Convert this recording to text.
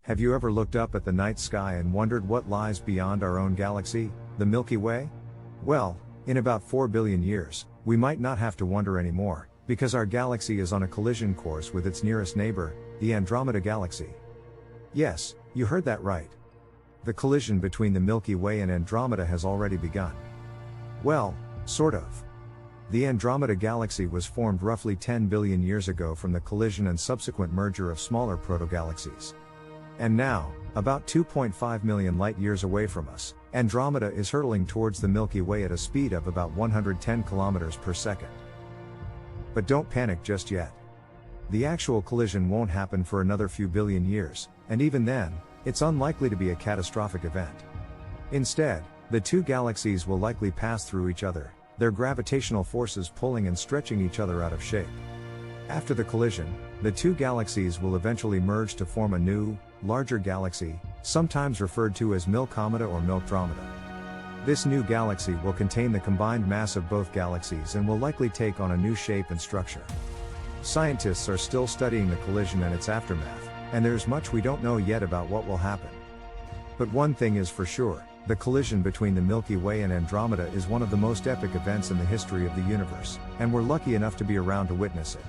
Have you ever looked up at the night sky and wondered what lies beyond our own galaxy, the Milky Way? Well, in about 4 billion years, we might not have to wonder anymore, because our galaxy is on a collision course with its nearest neighbor, the Andromeda galaxy. Yes, you heard that right. The collision between the Milky Way and Andromeda has already begun. Well, sort of. The Andromeda galaxy was formed roughly 10 billion years ago from the collision and subsequent merger of smaller protogalaxies. And now, about 2.5 million light-years away from us, Andromeda is hurtling towards the Milky Way at a speed of about 110 kilometers per second. But don't panic just yet. The actual collision won't happen for another few billion years, and even then, it's unlikely to be a catastrophic event. Instead, the two galaxies will likely pass through each other, their gravitational forces pulling and stretching each other out of shape. After the collision, the two galaxies will eventually merge to form a new, larger galaxy, sometimes referred to as Milkomeda or Milkdromeda. This new galaxy will contain the combined mass of both galaxies and will likely take on a new shape and structure. Scientists are still studying the collision and its aftermath, and there's much we don't know yet about what will happen. But one thing is for sure, the collision between the Milky Way and Andromeda is one of the most epic events in the history of the universe, and we're lucky enough to be around to witness it.